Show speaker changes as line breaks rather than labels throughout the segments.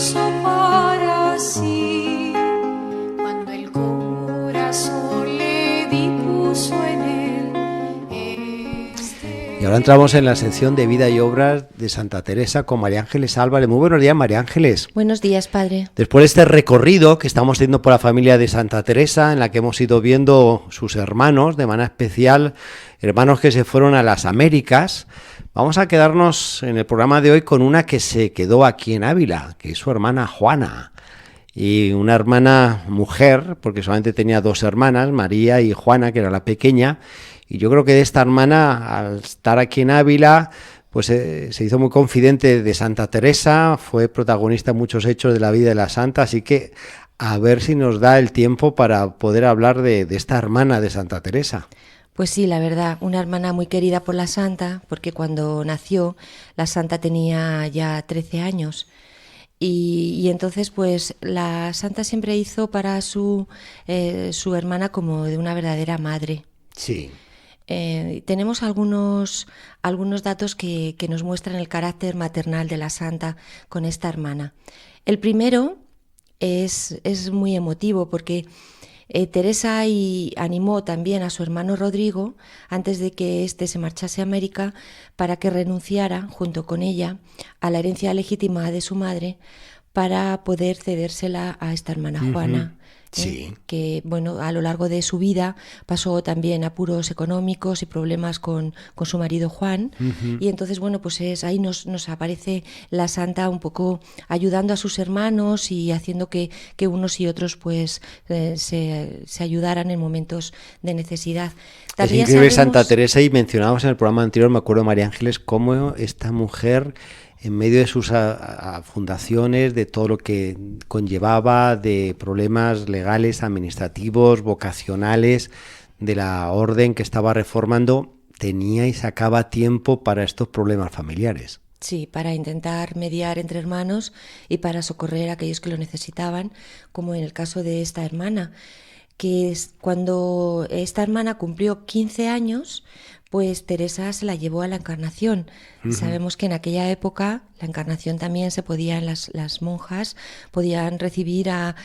puso para sí. Cuando el corazón le dispuso en él.
Y ahora entramos en la sección de vida y obras de Santa Teresa con María Ángeles Álvarez. Muy buenos días, María Ángeles.
Buenos días, padre.
Después de este recorrido que estamos haciendo por la familia de Santa Teresa, en la que hemos ido viendo sus hermanos, de manera especial, hermanos que se fueron a las Américas, vamos a quedarnos en el programa de hoy con una que se quedó aquí en Ávila, que es su hermana Juana. Y una hermana mujer, porque solamente tenía dos hermanas, María y Juana, que era la pequeña. Y yo creo que de esta hermana, al estar aquí en Ávila, pues se hizo muy confidente de Santa Teresa, fue protagonista en muchos hechos de la vida de la santa, así que a ver si nos da el tiempo para poder hablar de esta hermana de Santa Teresa.
Pues sí, la verdad, una hermana muy querida por la santa, porque cuando nació la santa tenía ya 13 años. Y entonces pues la santa siempre hizo para su hermana como de una verdadera madre.
Sí.
Tenemos algunos datos que nos muestran el carácter maternal de la santa con esta hermana. El primero es muy emotivo porque Teresa animó también a su hermano Rodrigo, antes de que éste se marchase a América, para que renunciara, junto con ella, a la herencia legítima de su madre para poder cedérsela a esta hermana Juana.
Sí.
Que bueno, a lo largo de su vida pasó también apuros económicos y problemas con su marido Juan, y entonces bueno, pues ahí nos aparece la santa un poco ayudando a sus hermanos y haciendo que unos y otros pues se ayudaran en momentos de necesidad. También
es increíble Santa Teresa, y mencionábamos en el programa anterior, me acuerdo, María Ángeles, cómo esta mujer, en medio de sus fundaciones, de todo lo que conllevaba, de problemas legales, administrativos, vocacionales, de la orden que estaba reformando, tenía y sacaba tiempo para estos problemas familiares.
Sí, para intentar mediar entre hermanos y para socorrer a aquellos que lo necesitaban, como en el caso de esta hermana, que cuando esta hermana cumplió 15 años, pues Teresa se la llevó a la Encarnación. Sabemos que en aquella época la Encarnación también se podían, las monjas podían recibir a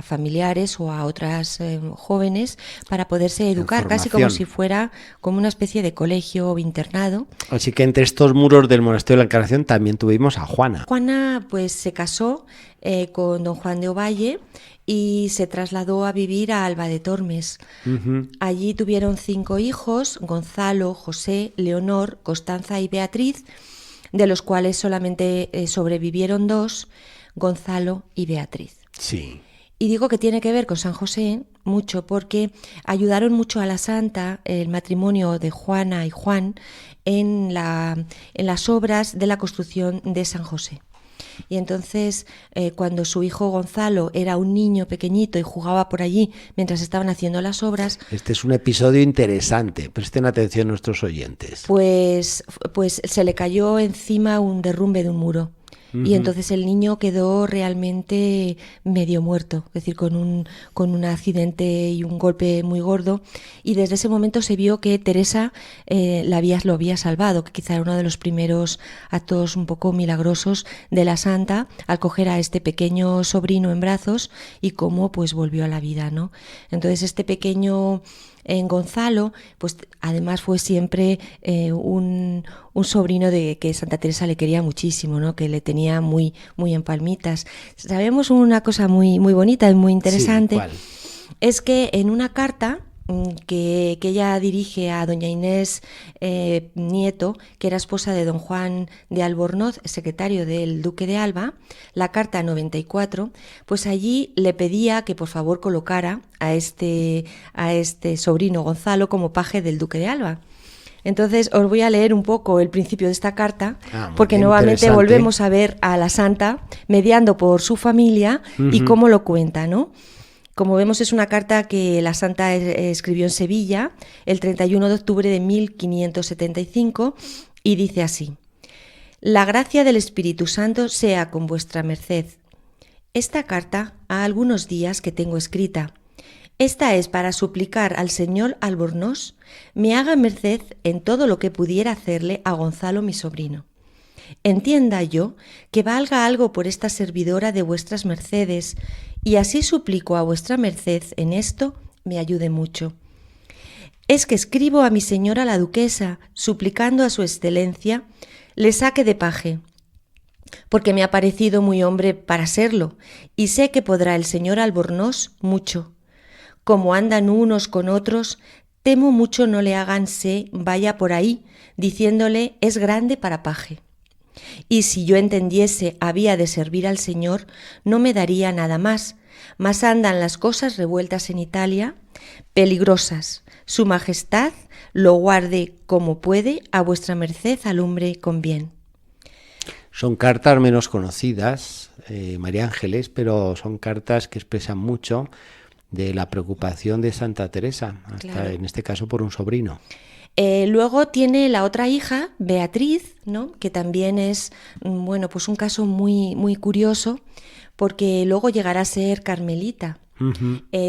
familiares o a otras jóvenes para poderse educar, casi como si fuera como una especie de colegio o internado.
Así que entre estos muros del monasterio de la Encarnación también tuvimos a Juana.
Juana pues se casó con don Juan de Ovalle y se trasladó a vivir a Alba de Tormes. Allí tuvieron 5 hijos, Gonzalo, José, Leonor, Constanza y Beatriz, de los cuales solamente sobrevivieron 2, Gonzalo y Beatriz.
Sí.
Y digo que tiene que ver con San José mucho porque ayudaron mucho a la santa el matrimonio de Juana y Juan en las obras de la construcción de San José. Y entonces cuando su hijo Gonzalo era un niño pequeñito y jugaba por allí mientras estaban haciendo las obras...
Este es un episodio interesante, presten atención nuestros oyentes.
Pues se le cayó encima un derrumbe de un muro. Y entonces el niño quedó realmente medio muerto, es decir, con un accidente y un golpe muy gordo, y desde ese momento se vio que Teresa lo había salvado, que quizá era uno de los primeros actos un poco milagrosos de la santa al coger a este pequeño sobrino en brazos y cómo pues volvió a la vida, ¿no? Entonces este pequeño en Gonzalo, pues además fue siempre un sobrino de que Santa Teresa le quería muchísimo, ¿no? Que le tenía muy, muy en palmitas. Sabemos una cosa muy, muy bonita y muy interesante.
Sí, ¿cuál?
Es que en una carta que ella dirige a doña Inés Nieto, que era esposa de don Juan de Albornoz, secretario del duque de Alba, la carta 94, pues allí le pedía que por favor colocara a este sobrino Gonzalo como paje del duque de Alba. Entonces os voy a leer un poco el principio de esta carta, porque nuevamente volvemos a ver a la santa mediando por su familia y cómo lo cuenta, ¿no? Como vemos, es una carta que la santa escribió en Sevilla el 31 de octubre de 1575 y dice así: La gracia del Espíritu Santo sea con vuestra merced. Esta carta ha algunos días que tengo escrita. Esta es para suplicar al señor Albornoz me haga merced en todo lo que pudiera hacerle a Gonzalo mi sobrino. Entienda yo que valga algo por esta servidora de vuestras mercedes, y así suplico a vuestra merced en esto me ayude mucho. Es que escribo a mi señora la duquesa, suplicando a su excelencia le saque de paje, porque me ha parecido muy hombre para serlo, y sé que podrá el señor Albornoz mucho. Como andan unos con otros, temo mucho no le hagan se vaya por ahí, diciéndole es grande para paje. Y si yo entendiese había de servir al señor, no me daría nada más, mas andan las cosas revueltas en Italia, peligrosas. Su majestad lo guarde como puede, a vuestra merced alumbre con bien.
Son cartas menos conocidas, María Ángeles, pero son cartas que expresan mucho de la preocupación de Santa Teresa, hasta
Claro.
en este caso por un sobrino.
Luego tiene la otra hija, Beatriz, ¿no? Que también es, bueno, pues un caso muy, muy curioso, porque luego llegará a ser carmelita.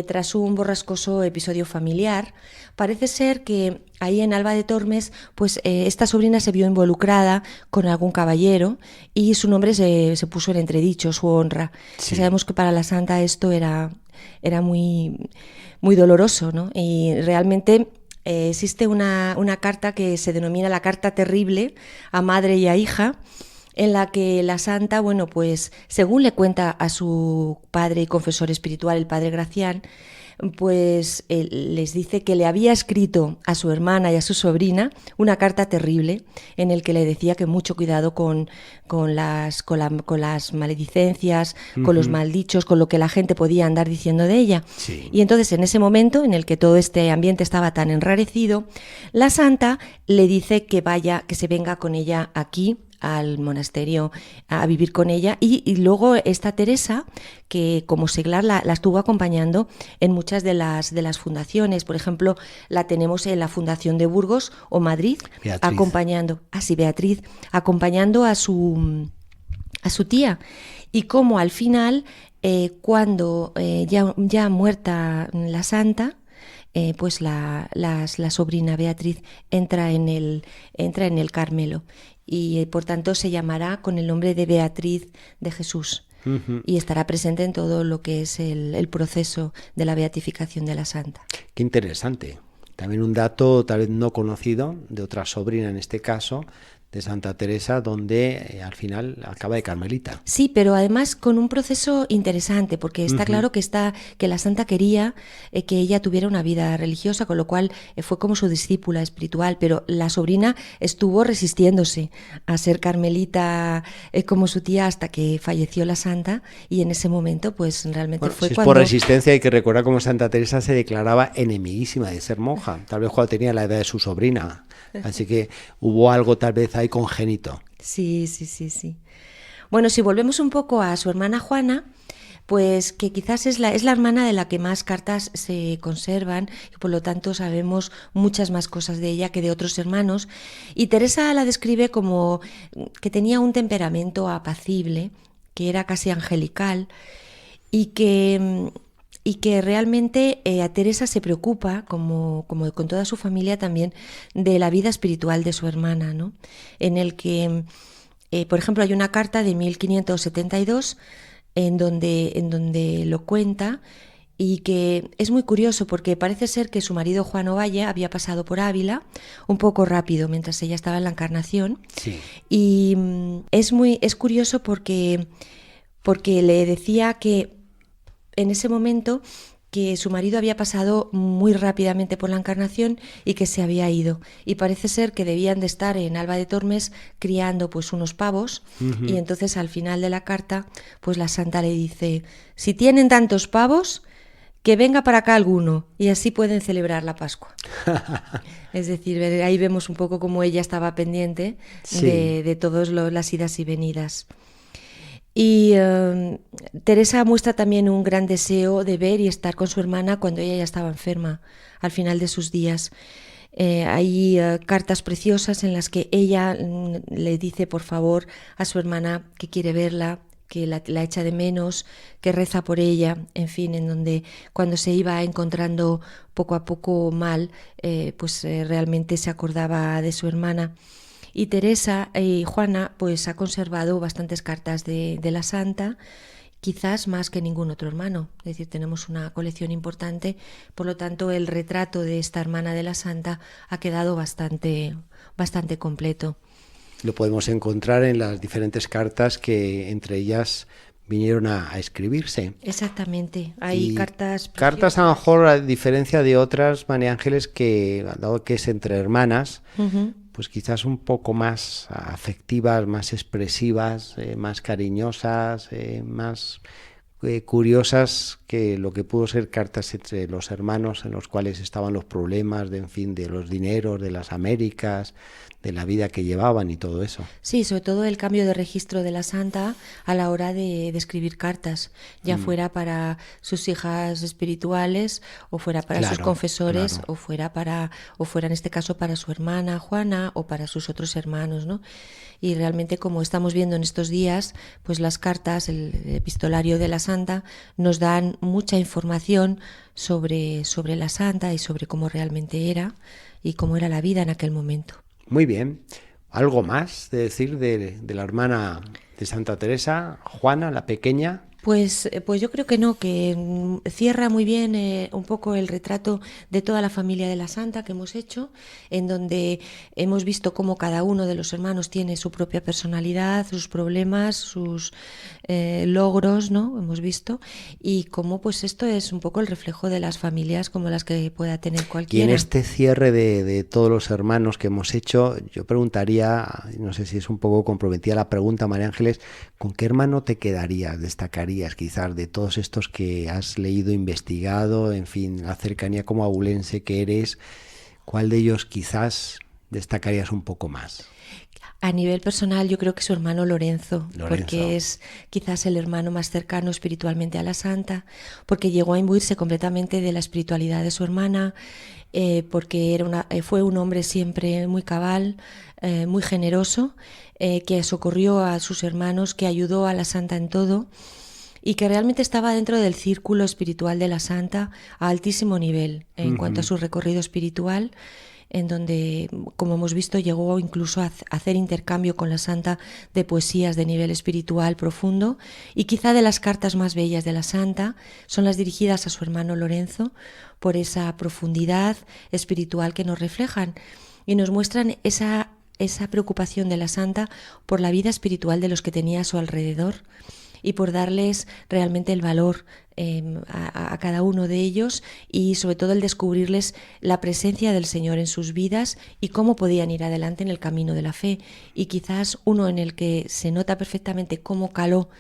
Tras un borrascoso episodio familiar, parece ser que ahí en Alba de Tormes, pues esta sobrina se vio involucrada con algún caballero y su nombre se puso en entredicho, su honra.
Sí.
Sabemos que para la santa esto era muy, muy doloroso, ¿no? Y realmente existe una carta que se denomina la carta terrible a madre y a hija, en la que la santa, bueno, pues según le cuenta a su padre y confesor espiritual, el padre Gracián, pues les dice que le había escrito a su hermana y a su sobrina una carta terrible en el que le decía que mucho cuidado con las maledicencias, con los maldichos, con lo que la gente podía andar diciendo de ella.
Sí.
Y entonces en ese momento en el que todo este ambiente estaba tan enrarecido, la santa le dice que vaya, que se venga con ella aquí al monasterio a vivir con ella y luego esta Teresa, que como seglar la estuvo acompañando en muchas de las fundaciones. Por ejemplo, la tenemos en la Fundación de Burgos o Madrid,
Beatriz.
acompañando, Beatriz, acompañando a su tía, y como al final, cuando ya muerta la santa, pues la sobrina Beatriz entra en el Carmelo y por tanto se llamará con el nombre de Beatriz de Jesús. Y estará presente en todo lo que es el proceso de la beatificación de la santa.
Qué interesante. También un dato tal vez no conocido de otra sobrina en este caso, de Santa Teresa, donde al final acaba de carmelita.
Sí, pero además con un proceso interesante, porque está claro que la santa quería que ella tuviera una vida religiosa, con lo cual fue como su discípula espiritual, pero la sobrina estuvo resistiéndose a ser carmelita como su tía hasta que falleció la santa, y en ese momento pues realmente
Bueno,
fue
si es
cuando...
por resistencia, hay que recordar cómo Santa Teresa se declaraba enemiguísima de ser monja, tal vez cuando tenía la edad de su sobrina, así que hubo algo tal vez ahí congénito.
Sí. Bueno, si volvemos un poco a su hermana Juana, pues que quizás es la hermana de la que más cartas se conservan y por lo tanto sabemos muchas más cosas de ella que de otros hermanos. Y Teresa la describe como que tenía un temperamento apacible, que era casi angelical y que realmente a Teresa se preocupa, como con toda su familia también, de la vida espiritual de su hermana, ¿no? En el que, por ejemplo, hay una carta de 1572 en donde lo cuenta, y que es muy curioso porque parece ser que su marido Juan Ovalle había pasado por Ávila un poco rápido mientras ella estaba en la Encarnación.
Sí.
Y es curioso porque le decía que en ese momento que su marido había pasado muy rápidamente por la Encarnación y que se había ido, y parece ser que debían de estar en Alba de Tormes criando pues unos pavos. Y entonces al final de la carta pues la santa le dice: si tienen tantos pavos, que venga para acá alguno y así pueden celebrar la Pascua. Es decir, ahí vemos un poco cómo ella estaba pendiente
Sí.
de todas las idas y venidas. Y Teresa muestra también un gran deseo de ver y estar con su hermana cuando ella ya estaba enferma, al final de sus días. Hay cartas preciosas en las que ella le dice por favor a su hermana que quiere verla, que la echa de menos, que reza por ella, en fin, en donde cuando se iba encontrando poco a poco mal, realmente se acordaba de su hermana. Y Teresa y Juana pues ha conservado bastantes cartas de la santa, quizás más que ningún otro hermano. Es decir, tenemos una colección importante, por lo tanto el retrato de esta hermana de la santa ha quedado bastante completo.
Lo podemos encontrar en las diferentes cartas que entre ellas vinieron a escribirse.
Exactamente, hay cartas preciosas.
Cartas a lo mejor, a diferencia de otras, María Ángeles, que dado que es entre hermanas, pues quizás un poco más afectivas, más expresivas, más cariñosas, más curiosas que lo que pudo ser cartas entre los hermanos, en los cuales estaban los problemas de, en fin, de los dineros, de las Américas, de la vida que llevaban y todo eso.
Sí, sobre todo el cambio de registro de la santa a la hora de escribir cartas, ya fuera para sus hijas espirituales o fuera para sus confesores, o fuera en este caso para su hermana Juana o para sus otros hermanos, ¿no? Y realmente, como estamos viendo en estos días, pues las cartas, el epistolario de la santa nos dan mucha información sobre la santa y sobre cómo realmente era y cómo era la vida en aquel momento.
Muy bien. ¿Algo más de decir de la hermana de Santa Teresa, Juana, la pequeña?
Pues yo creo que no, que cierra muy bien un poco el retrato de toda la familia de la santa que hemos hecho, en donde hemos visto cómo cada uno de los hermanos tiene su propia personalidad, sus problemas, sus logros, ¿no? Hemos visto, y cómo pues esto es un poco el reflejo de las familias como las que pueda tener cualquiera.
Y en este cierre de todos los hermanos que hemos hecho, yo preguntaría, no sé si es un poco comprometida la pregunta, María Ángeles, ¿con qué hermano te quedarías, destacarías quizás de todos estos que has leído, investigado, en fin, la cercanía como abulense que eres? ¿Cuál de ellos quizás destacarías un poco más?
A nivel personal, yo creo que su hermano Lorenzo, porque es quizás el hermano más cercano espiritualmente a la santa, porque llegó a imbuirse completamente de la espiritualidad de su hermana, porque fue un hombre siempre muy cabal, muy generoso, que socorrió a sus hermanos, que ayudó a la santa en todo, y que realmente estaba dentro del círculo espiritual de la santa a altísimo nivel en cuanto a su recorrido espiritual, en donde, como hemos visto, llegó incluso a hacer intercambio con la santa de poesías de nivel espiritual profundo, y quizá de las cartas más bellas de la santa son las dirigidas a su hermano Lorenzo, por esa profundidad espiritual que nos reflejan y nos muestran esa preocupación de la santa por la vida espiritual de los que tenía a su alrededor y por darles realmente el valor a cada uno de ellos, y sobre todo el descubrirles la presencia del Señor en sus vidas y cómo podían ir adelante en el camino de la fe. Y quizás uno en el que se nota perfectamente cómo caló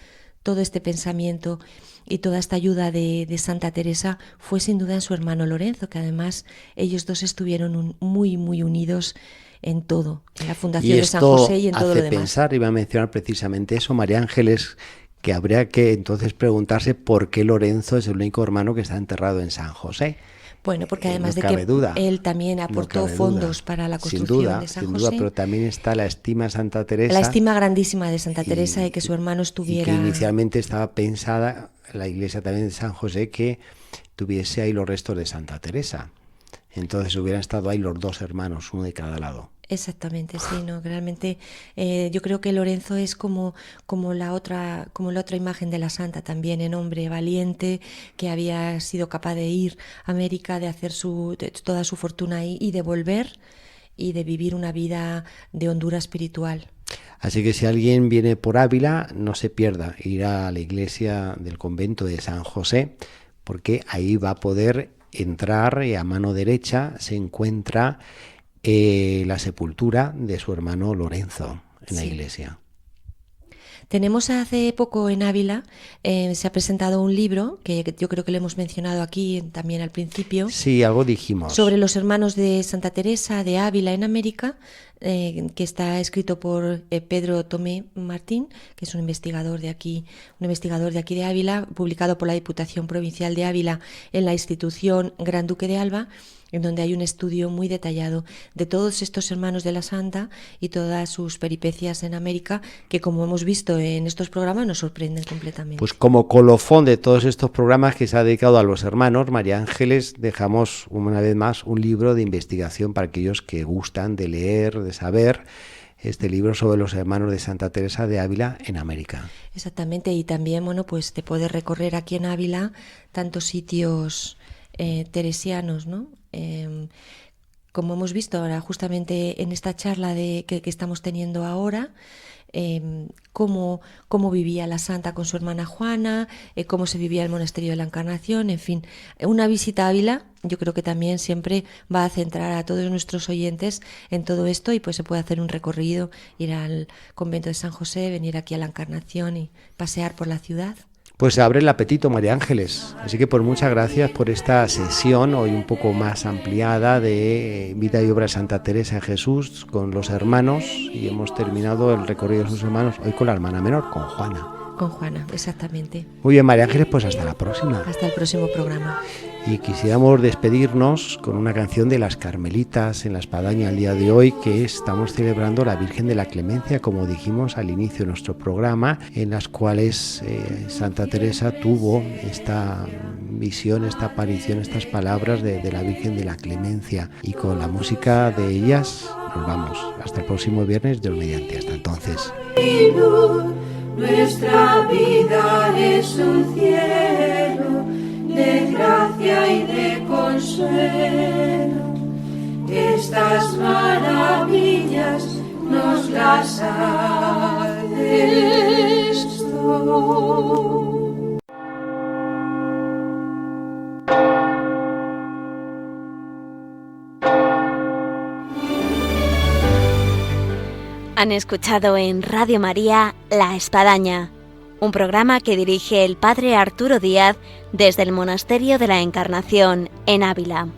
todo este pensamiento y toda esta ayuda de Santa Teresa fue sin duda en su hermano Lorenzo, que además ellos dos estuvieron muy unidos en todo, en la fundación de San José y en todo lo demás.
Y esto hace pensar, iba a mencionar precisamente eso, María Ángeles, que habría que entonces preguntarse por qué Lorenzo es el único hermano que está enterrado en San José.
Bueno, porque además de que él también aportó fondos para la construcción de San José.
Sin duda, pero también está la estima a Santa Teresa.
La estima grandísima de Santa Teresa de que su hermano estuviera...
Y que inicialmente estaba pensada la iglesia también de San José que tuviese ahí los restos de Santa Teresa. Entonces hubieran estado ahí los dos hermanos, uno de cada lado.
Exactamente, sí, no, realmente yo creo que Lorenzo es como la otra imagen de la santa también, en hombre valiente que había sido capaz de ir a América, de hacer toda su fortuna ahí y de volver y de vivir una vida de hondura espiritual.
Así que si alguien viene por Ávila, no se pierda ir a la iglesia del convento de San José, porque ahí va a poder entrar y a mano derecha se encuentra la sepultura de su hermano Lorenzo en la iglesia.
Tenemos hace poco en Ávila, se ha presentado un libro, que yo creo que lo hemos mencionado aquí también al principio.
Sí, algo dijimos.
Sobre los hermanos de Santa Teresa de Ávila en América, que está escrito por Pedro Tomé Martín, que es un investigador de aquí de Ávila, publicado por la Diputación Provincial de Ávila en la institución Gran Duque de Alba, en donde hay un estudio muy detallado de todos estos hermanos de la Santa y todas sus peripecias en América, que como hemos visto en estos programas nos sorprenden completamente.
Pues como colofón de todos estos programas que se ha dedicado a los hermanos, María Ángeles, dejamos una vez más un libro de investigación para aquellos que gustan de leer, de saber, este libro sobre los hermanos de Santa Teresa de Ávila en América.
Exactamente, y también, bueno, pues te puedes recorrer aquí en Ávila tantos sitios teresianos, ¿no? Como hemos visto ahora, justamente en esta charla que estamos teniendo ahora, cómo vivía la santa con su hermana Juana, cómo se vivía el monasterio de la Encarnación, en fin, una visita a Ávila yo creo que también siempre va a centrar a todos nuestros oyentes en todo esto, y pues se puede hacer un recorrido, ir al convento de San José, venir aquí a la Encarnación y pasear por la ciudad.
Pues se abre el apetito, María Ángeles. Así que pues muchas gracias por esta sesión hoy un poco más ampliada de vida y obra de Santa Teresa de Jesús con los hermanos, y hemos terminado el recorrido de sus hermanos hoy con la hermana menor, con Juana.
Con Juana, exactamente.
Muy bien, María Ángeles, pues hasta la próxima.
Hasta el próximo programa.
Y quisiéramos despedirnos con una canción de las Carmelitas en la Espadaña el día de hoy, que estamos celebrando la Virgen de la Clemencia, como dijimos al inicio de nuestro programa, en las cuales Santa Teresa tuvo esta visión, esta aparición, estas palabras de la Virgen de la Clemencia. Y con la música de ellas nos vamos. Hasta el próximo viernes, Dios mediante. Hasta entonces.
Nuestra vida es un cielo de gracia y de consuelo. Estas maravillas nos las haces tú.
Han escuchado en Radio María La Espadaña, un programa que dirige el padre Arturo Díaz desde el Monasterio de la Encarnación en Ávila.